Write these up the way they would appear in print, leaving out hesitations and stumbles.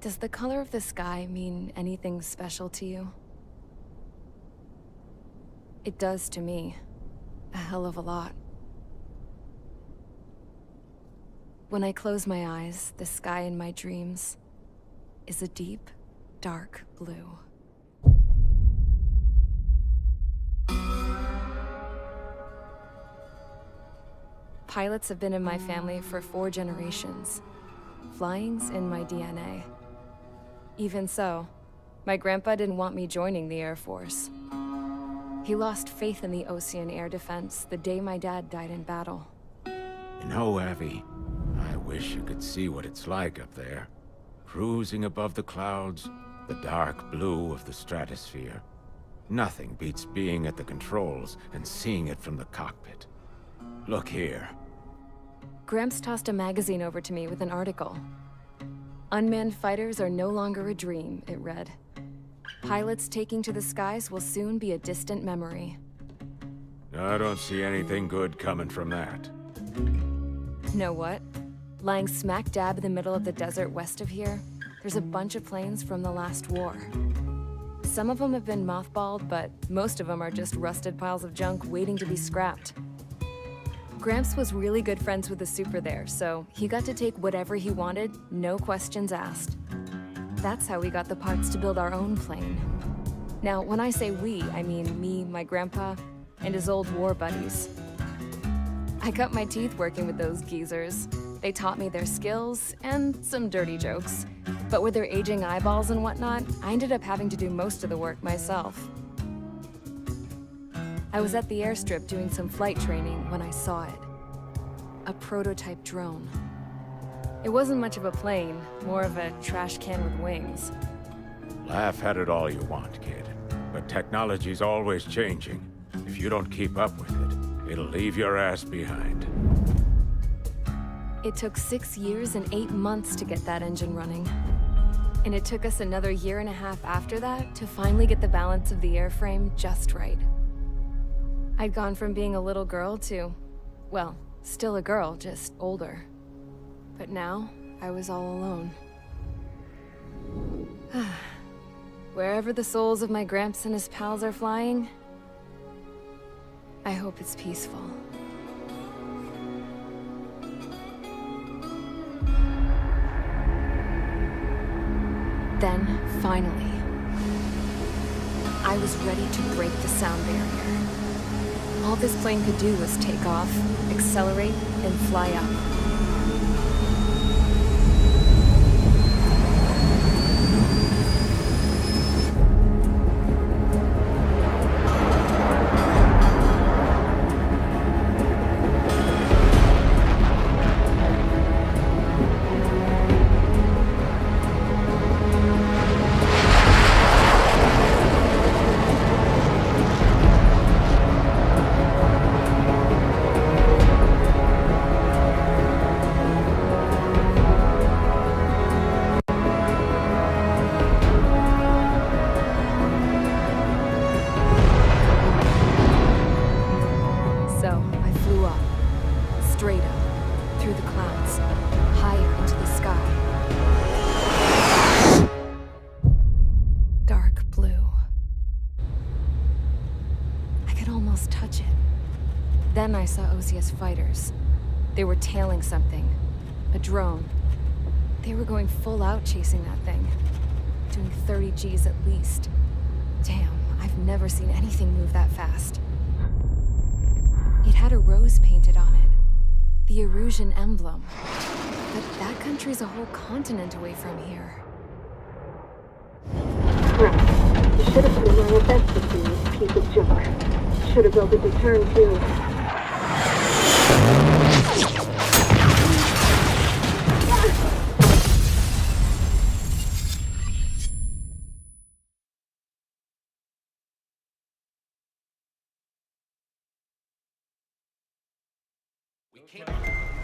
Does the color of the sky mean anything special to you? It does to me. A hell of a lot. When I close my eyes, the sky in my dreams is a deep, dark blue. Pilots have been in my family for 4 generations. Flying's in my DNA. Even so, my grandpa didn't want me joining the Air Force. He lost faith in the ocean air defense the day my dad died in battle. You know, Abby, I wish you could see what it's like up there. Cruising above the clouds, the dark blue of the stratosphere. Nothing beats being at the controls and seeing it from the cockpit. Look here. Gramps tossed a magazine over to me with an article. Unmanned fighters are no longer a dream, it read. Pilots taking to the skies will soon be a distant memory. I don't see anything good coming from that. Know what? Lying smack dab in the middle of the desert west of here, there's a bunch of planes from the last war. Some of them have been mothballed, but most of them are just rusted piles of junk waiting to be scrapped. Gramps was really good friends with the super there, so he got to take whatever he wanted, no questions asked. That's how we got the parts to build our own plane. Now, when I say we, I mean me, my grandpa, and his old war buddies. I cut my teeth working with those geezers. They taught me their skills and some dirty jokes. But with their aging eyeballs and whatnot, I ended up having to do most of the work myself. I was at the airstrip doing some flight training when I saw it. A prototype drone. It wasn't much of a plane, more of a trash can with wings. Laugh at it all you want, kid. But technology's always changing. If you don't keep up with it, it'll leave your ass behind. It took 6 years and 8 months to get that engine running. And it took us another 1.5 years after that to finally get the balance of the airframe just right. I'd gone from being a little girl to, well, still a girl, just older. But now, I was all alone. Wherever the souls of my Gramps and his pals are flying, I hope it's peaceful. Then, finally, I was ready to break the sound barrier. All this plane could do was take off, accelerate, and fly up. Then I saw OCS fighters. They were tailing something. A drone. They were going full out chasing that thing. Doing 30 Gs at least. Damn, I've never seen anything move that fast. It had a rose painted on it. The Erusian emblem. But that country's a whole continent away from here. Right. You should have put in my investment in this piece of junk. Should have built a return too.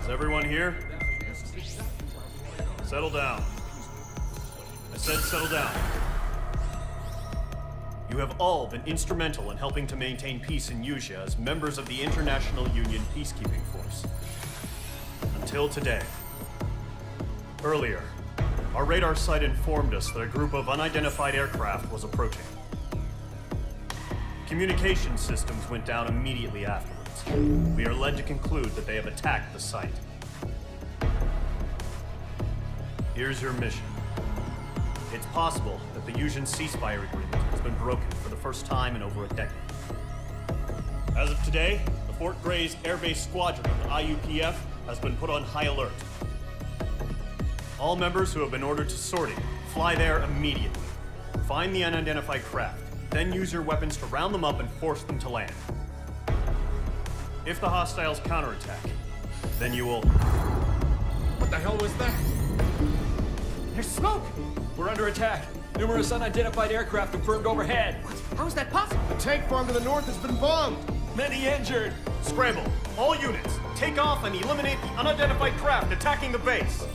Is everyone here? Settle down. I said settle down. You have all been instrumental in helping to maintain peace in Usha as members of the International Union Peacekeeping Force. Until today. Earlier, Our radar site informed us that a group of unidentified aircraft was approaching. Communication systems went down immediately afterwards. We are led to conclude that they have attacked the site. Here's your mission. It's possible that the Yuuzhan ceasefire agreement has been broken for the first time in over a decade. As of today, the Fort Grays Air Base Squadron of the IUPF has been put on high alert. All members who have been ordered to sortie, fly there immediately. Find the unidentified craft, then use your weapons to round them up and force them to land. If the hostiles counterattack, then you will... What the hell was that? There's smoke! We're under attack. Numerous unidentified aircraft confirmed overhead. What? How is that possible? The tank farm to the north has been bombed. Many injured. Scramble! All units, take off and eliminate the unidentified craft attacking the base.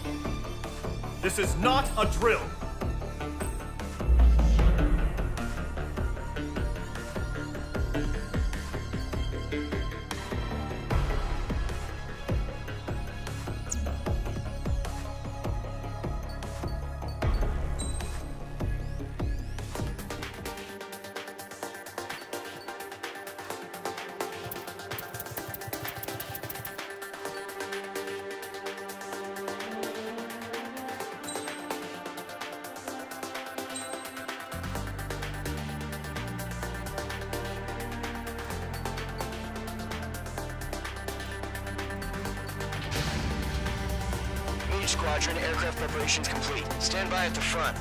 This is not a drill. Squadron, aircraft preparations complete. Stand by at the front.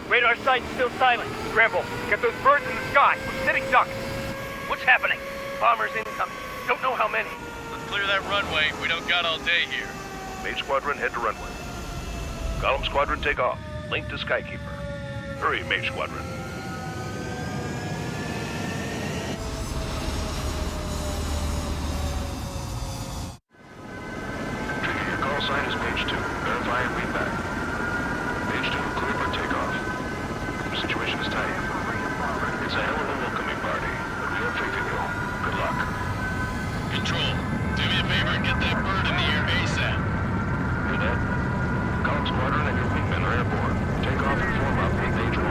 Radar site's still silent. Scramble. Get those birds in the sky. We're sitting ducks. What's happening? Bombers incoming. Don't know how many. Let's clear that runway. We don't got all day here. Mage Squadron, head to runway. Column Squadron, take off. Link to Skykeeper. Hurry, Mage Squadron. Trigger, your call sign is Mage 2. Verify and read back. Mage 2, clear for takeoff. The situation is tight. It's a hell of a welcoming party. We have faith in you. Good luck. Control, do me a favor and get that bird in the air ASAP. Hear that? Column Squadron and your wingmen are airborne. Take off and form up with Mage 1.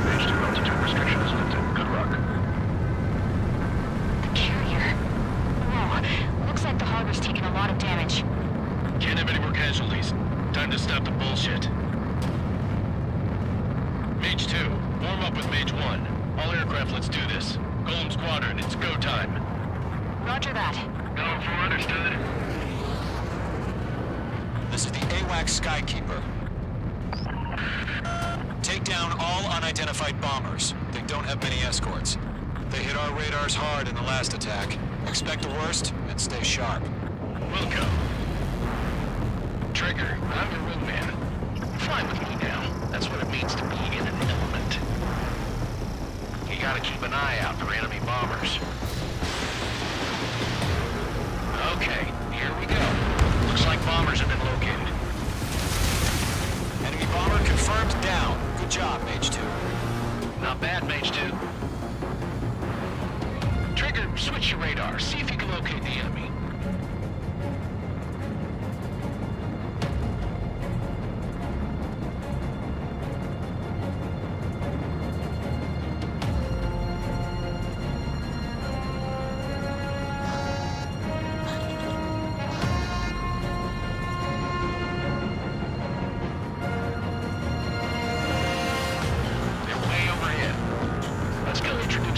Mage 2 altitude restriction is lifted. Good luck. The carrier. Whoa. Looks like the harbor's taken a lot of damage. Can't have any more casualties. Time to stop the bullshit. Mage 2, warm up with Mage 1. All aircraft, let's do this. Golem Squadron, it's go time. Roger that. Go for understood. This is the AWACS Skykeeper. Take down all unidentified bombers. They don't have many escorts. They hit our radars hard in the last attack. Expect the worst and stay sharp. Wilco. Trigger, I'm your wingman. Fly with me now. That's what it means to be in an element. You gotta keep an eye out for enemy bombers. Okay, here we go. Looks like bombers have been located. Enemy bomber confirmed down. Good job, Mage 2. Not bad, Mage 2. Trigger, switch your radar. See if you can locate the enemy.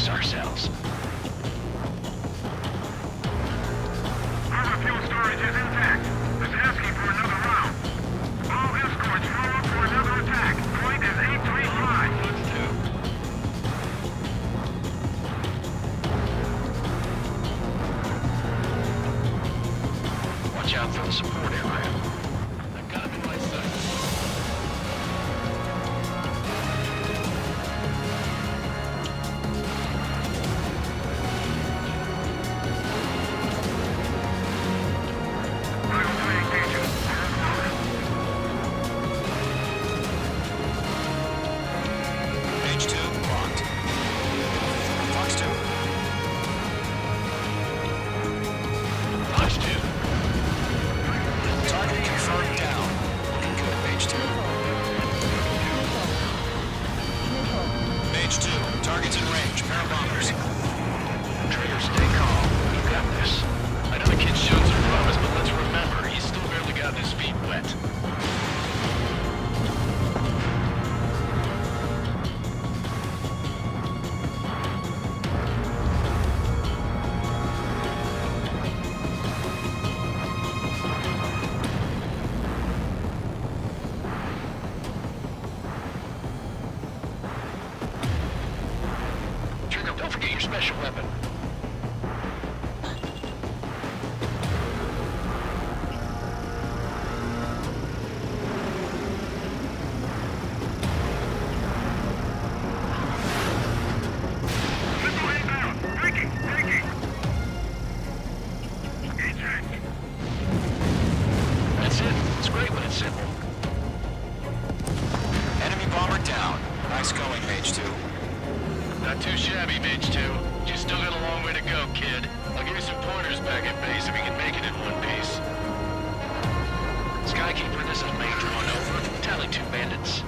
Ourselves. Harbor fuel storage is intact. It's asking for another round. All escorts roll up for another attack. Point is 835. Let's do. Watch out for the support area. I've got him in my sights. special weapon. That's it. It's great when it's simple. Enemy bomber down. Nice going, Mage 2. Not too shabby, Mage 2. You still got a long way to go, kid. I'll give you some pointers back at base if you can make it in one piece. Skykeeper, this is Mage 1 over. Tally 2 bandits.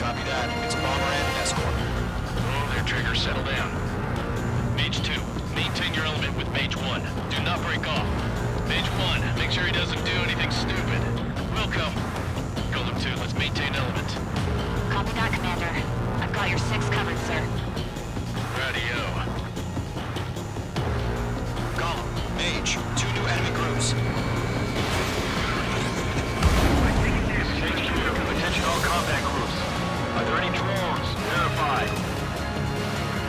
Copy that. It's bomber and an escort. Oh, there, Trigger. Settle down. Mage 2, maintain your element with Mage 1. Do not break off. Mage 1, make sure he doesn't do anything stupid. Welcome. Golem 2, let's maintain element. Copy that, Commander. I've got your 6 covered, sir. Radio. Golem, Mage, 2 new enemy groups. Mage 2, attention all combat groups. Are there any drones? Verified.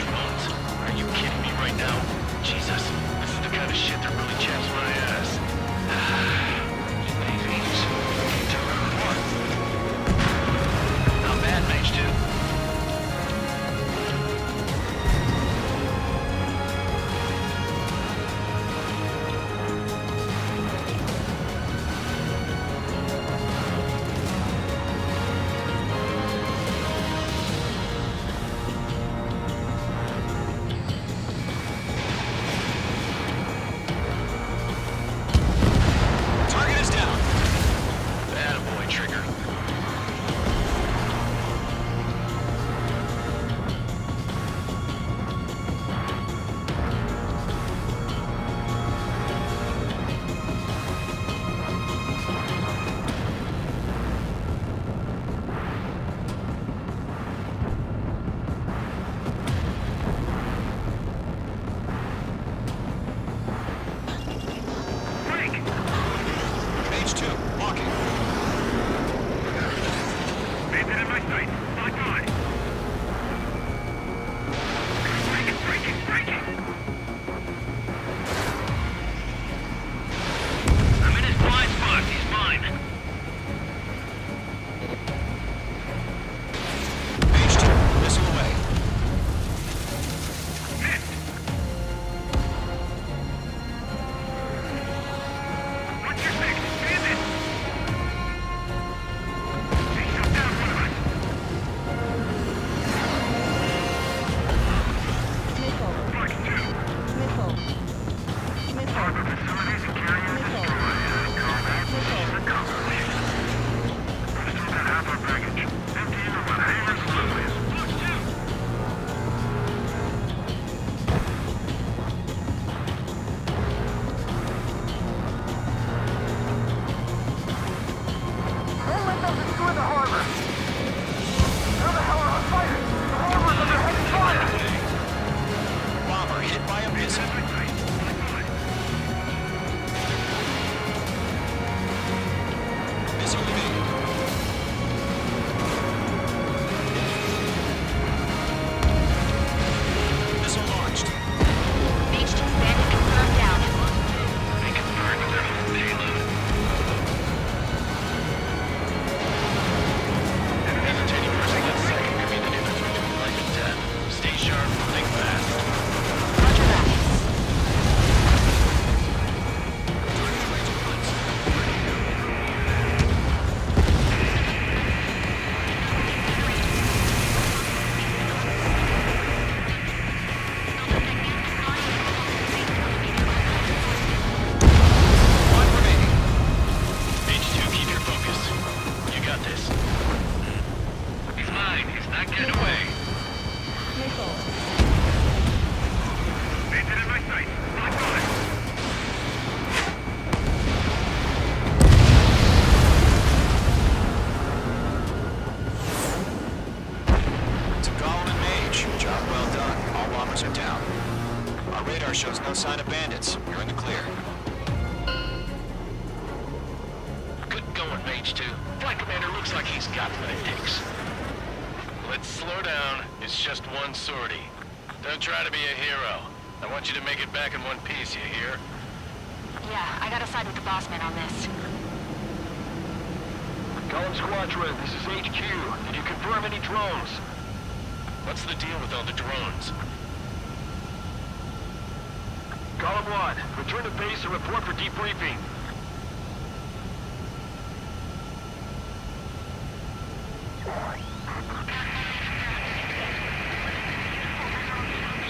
Drones? Are you kidding me right now? Jesus, this is the kind of shit that really chaps my ass. Maybe. Not bad, Mage 2. Target is down. Attaboy, Trigger. Mage 2, walking. I'm in his blind spot. He's mine. Mage 2, missile away. Bomber hit by a missile. Missile evaded. Missile launched. Mage 2 bandit confirmed down. They confirmed with their full payload. Hesitating for a split second could be the difference between life and death. Stay sharp, think fast. Roger that. One remaining. Mage 2, keep your focus. You got this. He's mine. He's not getting away. Bandit in my sight. Lock on. To Golem and Mage, job well done. All bombers are down. Our radar shows no sign of bandits. You're in the clear. Good going, Mage 2. Flight Commander looks like he's got what it takes. Let's slow down. It's just one sortie. Don't try to be a hero. I want you to make it back in one piece, you hear? Yeah, I gotta side with the boss man on this. Column Squadron, this is HQ. Did you confirm any drones? What's the deal with all the drones? Column 1, return to base and report for debriefing.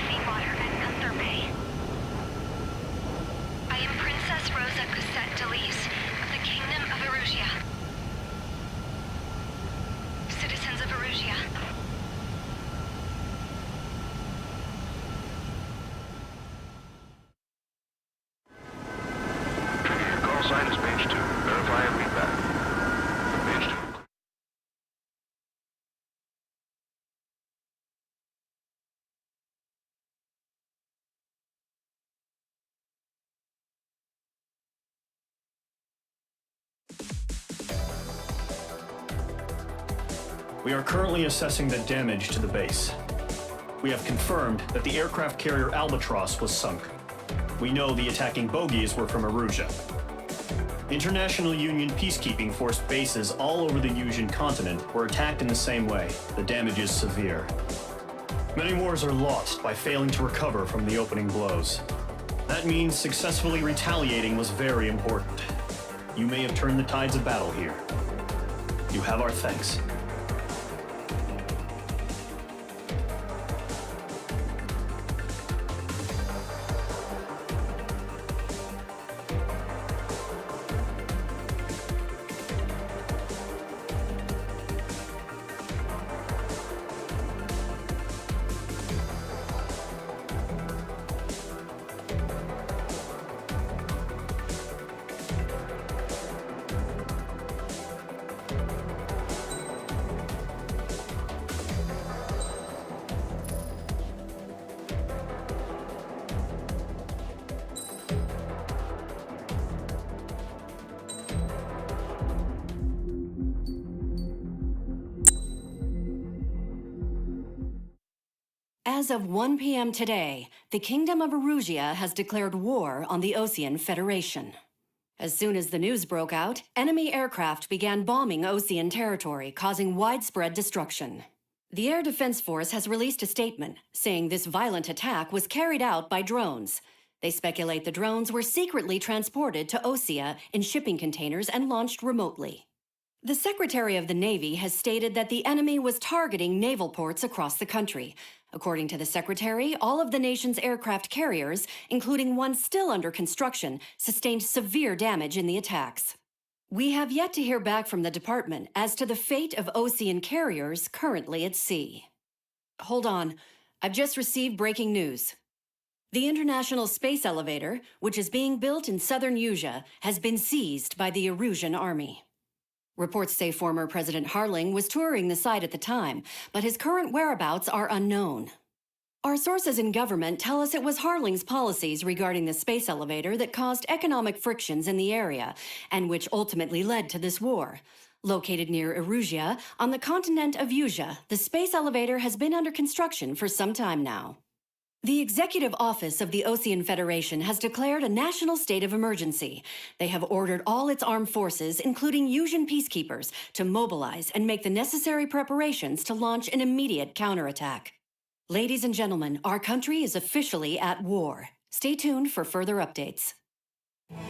Seawater and Gunther Bay. I am Princess Rosa Cosette Delise of the Kingdom of Erusia. Citizens of Erusia. Call sign is page 2. Verify and read back. Page 2. We are currently assessing the damage to the base. We have confirmed that the aircraft carrier Albatross was sunk. We know the attacking bogies were from Erusia. International Union peacekeeping force bases all over the Yusian continent were attacked in the same way. The damage is severe. Many wars are lost by failing to recover from the opening blows. That means successfully retaliating was very important. You may have turned the tides of battle here. You have our thanks. As of 1 p.m. today, the Kingdom of Erusia has declared war on the Osean Federation. As soon as the news broke out, enemy aircraft began bombing Osean territory, causing widespread destruction. The Air Defense Force has released a statement saying this violent attack was carried out by drones. They speculate the drones were secretly transported to Osea in shipping containers and launched remotely. The Secretary of the Navy has stated that the enemy was targeting naval ports across the country. According to the Secretary, all of the nation's aircraft carriers, including one still under construction, sustained severe damage in the attacks. We have yet to hear back from the department as to the fate of Osean carriers currently at sea. Hold on, I've just received breaking news. The International Space Elevator, which is being built in southern Yusia, has been seized by the Erusian army. Reports say former President Harling was touring the site at the time, but his current whereabouts are unknown. Our sources in government tell us it was Harling's policies regarding the space elevator that caused economic frictions in the area, and which ultimately led to this war. Located near Erusia, on the continent of Yusia, the space elevator has been under construction for some time now. The Executive Office of the Osean Federation has declared a national state of emergency. They have ordered all its armed forces, including Yusian peacekeepers, to mobilize and make the necessary preparations to launch an immediate counterattack. Ladies and gentlemen, our country is officially at war. Stay tuned for further updates.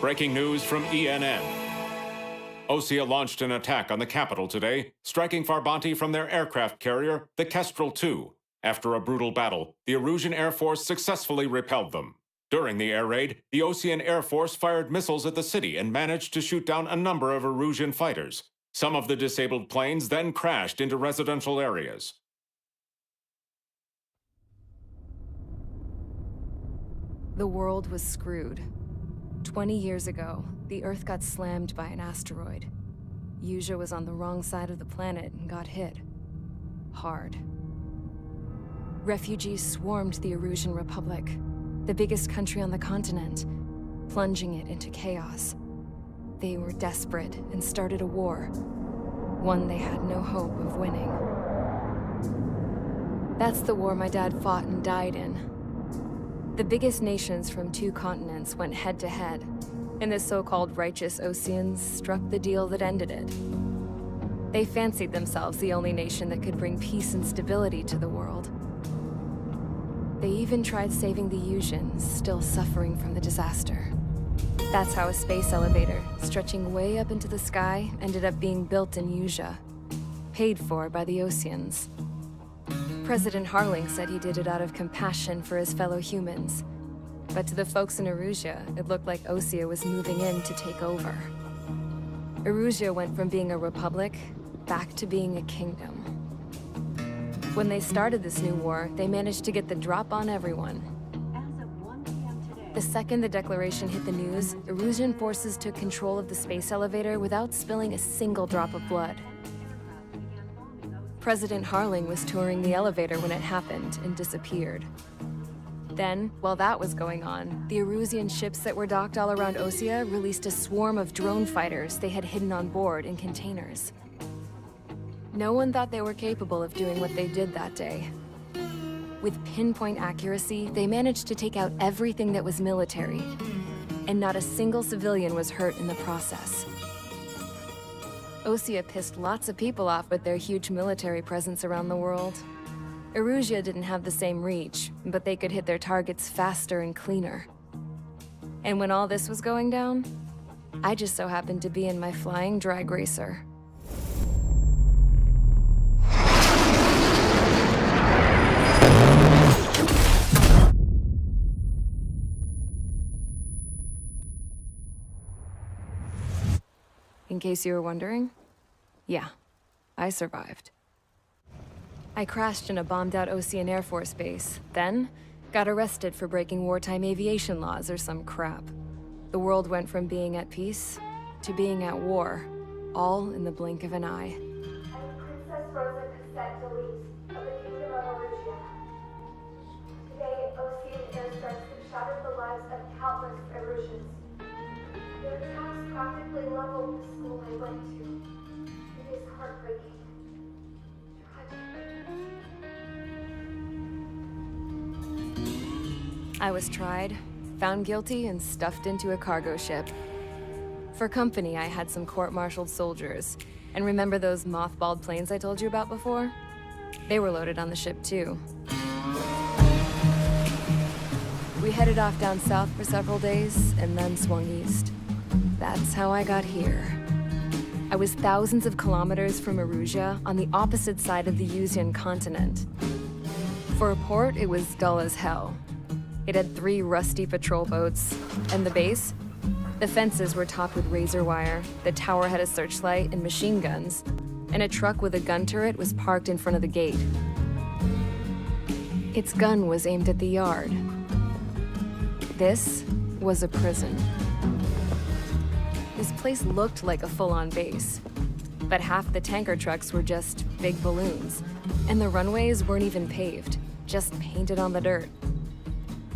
Breaking news from ENN. Osea launched an attack on the capital today, striking Farbanti from their aircraft carrier, the Kestrel II. After a brutal battle, the Erusian Air Force successfully repelled them. During the air raid, the Osean Air Force fired missiles at the city and managed to shoot down a number of Erusian fighters. Some of the disabled planes then crashed into residential areas. The world was screwed. 20 years ago, the Earth got slammed by an asteroid. Yusia was on the wrong side of the planet and got hit. Hard. Refugees swarmed the Erusian Republic, the biggest country on the continent, plunging it into chaos. They were desperate and started a war, one they had no hope of winning. That's the war my dad fought and died in. The biggest nations from 2 continents went head-to-head, and the so-called righteous Oseans struck the deal that ended it. They fancied themselves the only nation that could bring peace and stability to the world. They even tried saving the Usians, still suffering from the disaster. That's how a space elevator, stretching way up into the sky, ended up being built in Usea, paid for by the Oseans. President Harling said he did it out of compassion for his fellow humans. But to the folks in Erusea, it looked like Osea was moving in to take over. Erusea went from being a republic back to being a kingdom. When they started this new war, they managed to get the drop on everyone. The second the declaration hit the news, Erusian forces took control of the space elevator without spilling a single drop of blood. President Harling was touring the elevator when it happened and disappeared. Then, while that was going on, the Erusian ships that were docked all around Osea released a swarm of drone fighters they had hidden on board in containers. No one thought they were capable of doing what they did that day. With pinpoint accuracy, they managed to take out everything that was military, and not a single civilian was hurt in the process. Osea pissed lots of people off with their huge military presence around the world. Erusea didn't have the same reach, but they could hit their targets faster and cleaner. And when all this was going down, I just so happened to be in my flying drag racer. In case you were wondering, yeah, I survived. I crashed in a bombed-out Osean Air Force base, then got arrested for breaking wartime aviation laws or some crap. The world went from being at peace to being at war, all in the blink of an eye. I'm Princess Rosa Cassette Delete of the Kingdom of Erusea. Today, Osean airstrikes have shattered the lives of countless Erusians. Their attacks practically leveled the school I went to. It is heartbreaking. I was tried, found guilty, and stuffed into a cargo ship. For company, I had some court-martialed soldiers. And remember those mothballed planes I told you about before? They were loaded on the ship, too. We headed off down south for several days, and then swung east. That's how I got here. I was thousands of kilometers from Erusea, on the opposite side of the Usian continent. For a port, it was dull as hell. It had 3 rusty patrol boats, and the base? The fences were topped with razor wire, the tower had a searchlight and machine guns, and a truck with a gun turret was parked in front of the gate. Its gun was aimed at the yard. This was a prison. This place looked like a full-on base, but half the tanker trucks were just big balloons, and the runways weren't even paved, just painted on the dirt.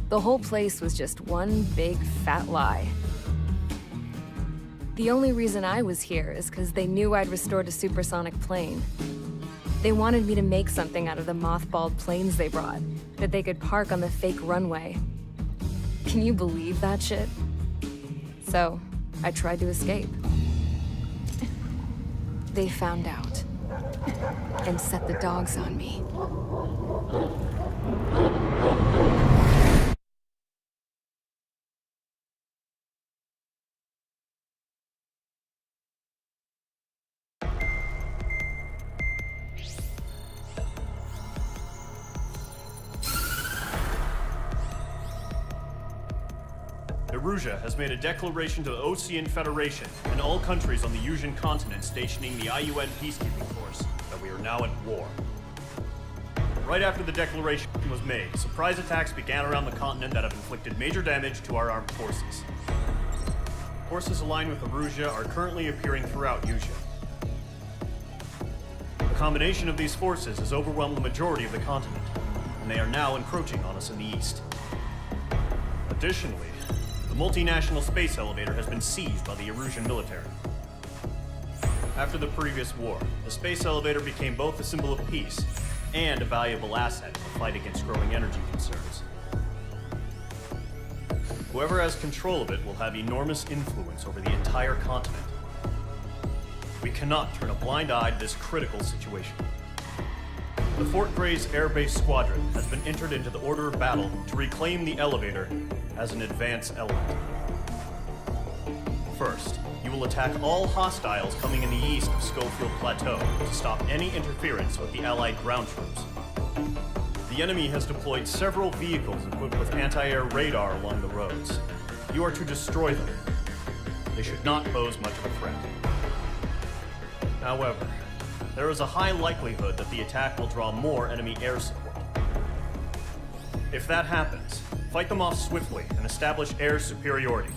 The whole place was just one big fat lie. The only reason I was here is because they knew I'd restored a supersonic plane. They wanted me to make something out of the mothballed planes they brought, that they could park on the fake runway. Can you believe that shit? So, I tried to escape. They found out, and set the dogs on me. Erusea has made a declaration to the Osean Federation and all countries on the Usian continent stationing the IUN peacekeeping force that we are now at war. Right after the declaration was made, surprise attacks began around the continent that have inflicted major damage to our armed forces. Forces aligned with Erusea are currently appearing throughout Usea. The combination of these forces has overwhelmed the majority of the continent, and they are now encroaching on us in the east. Additionally, the multinational space elevator has been seized by the Erusian military. After the previous war, the space elevator became both a symbol of peace and a valuable asset in the fight against growing energy concerns. Whoever has control of it will have enormous influence over the entire continent. We cannot turn a blind eye to this critical situation. The Fort Gray's Air Base Squadron has been entered into the order of battle to reclaim the elevator as an advance element. First, you will attack all hostiles coming in the east of Schofield Plateau to stop any interference with the Allied ground troops. The enemy has deployed several vehicles equipped with anti-air radar along the roads. You are to destroy them. They should not pose much of a threat. However, there is a high likelihood that the attack will draw more enemy air support. If that happens, fight them off swiftly and establish air superiority.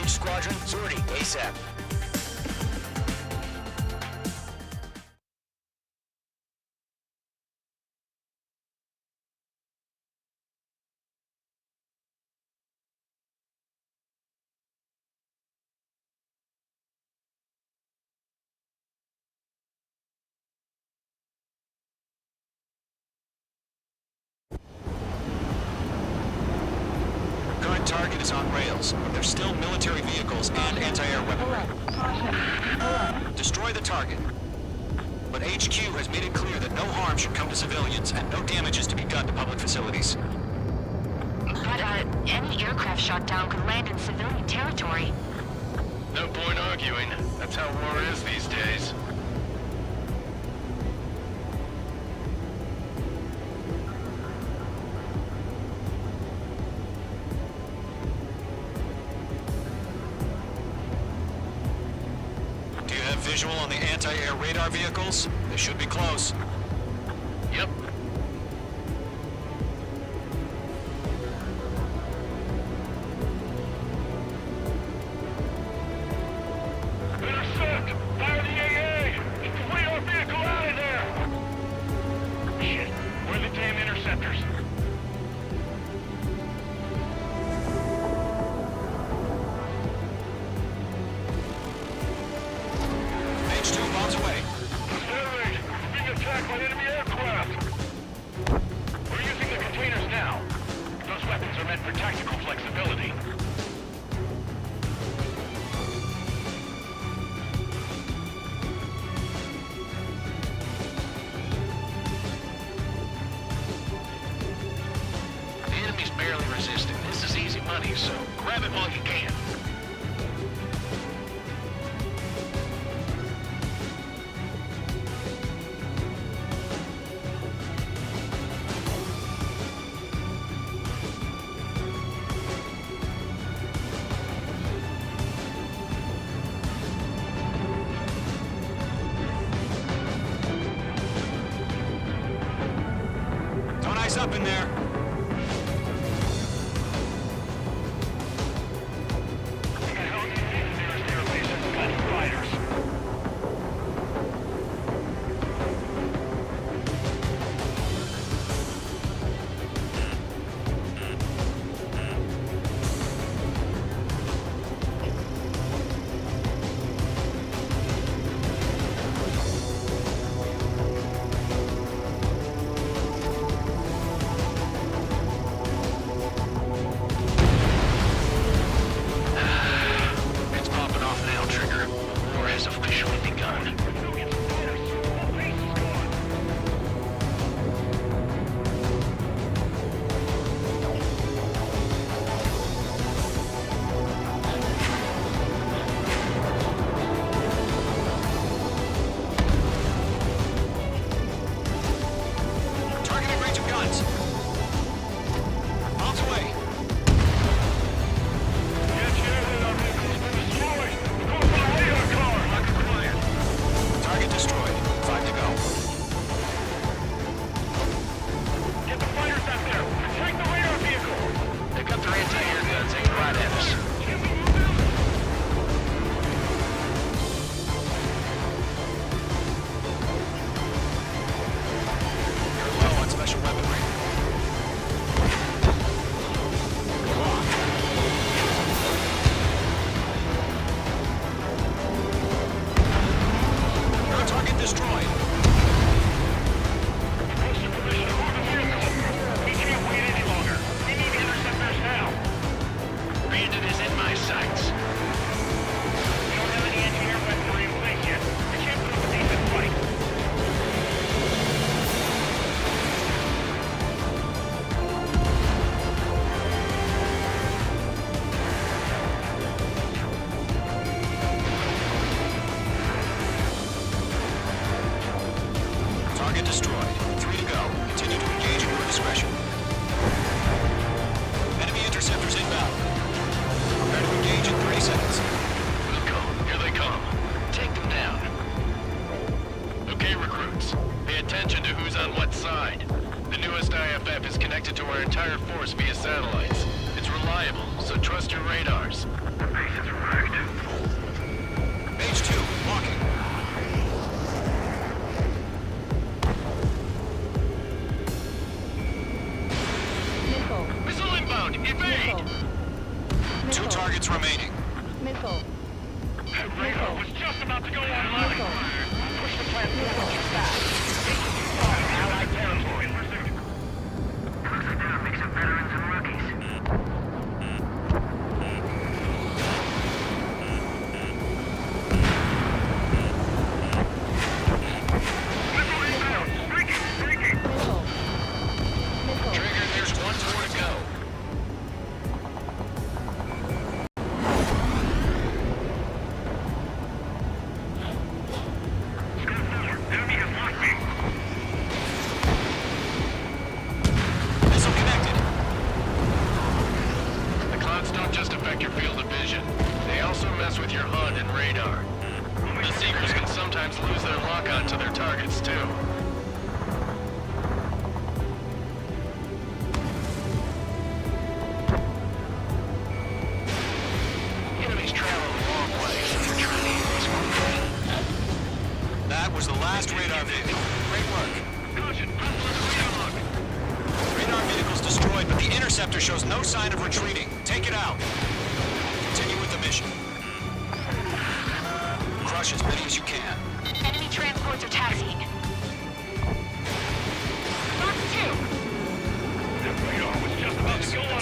Squadron, sortie ASAP. target is on rails, but there's still military vehicles and anti-air weaponry. Destroy the target. But HQ has made it clear that no harm should come to civilians and no damage is to be done to public facilities. But, any aircraft shot down could land in civilian territory. No point arguing. That's how war is these days. Do you have visual on the anti-air radar vehicles? They should be close. Yep. Intercept! Fire the AA! Get the radar vehicle out of there! Shit, where are the damn interceptors? H2 bombs away. Air raid! We're being attacked by enemy aircraft! We're using the containers now. Those weapons are meant for tactical flexibility. The enemy's barely resisting. This is easy money, so grab it while you can. Don't ice up in there. It's popping off now, Trigger. War has officially begun. Targeting range of guns. Bombs away. Target destroyed. 5 to go. Get the fighters out there! Attack the radar vehicle! They've got their anti-air guns aimed right at us. You're low on special weaponry. Your target destroyed. Posted position, move the vehicle! We can't wait any longer! We need the interceptors now! Bandit is in my sights. We don't have any anti-air weaponry in place yet. We can't put up a decent fight. Target destroyed. 3 to go. Continue to engage at your discretion. Enemy interceptors inbound. Prepare to engage in 30 seconds. We'll go. Here they come. Take them down. Okay, recruits. Pay attention to who's on what side. The newest IFF is connected to our entire force via satellites. It's reliable, so trust your radars. The base is wrecked. H2, walking. Missile inbound! Evade! 2 targets remaining. That radar was just about to go online. Push the plan forward too fast. Allied territory. Close it down, mix of veterans and rookies. sector shows no sign of retreating. Take it out. Continue with the mission. Crush as many as you can. Enemy transports are taxiing. Box 2. The radar was just about to go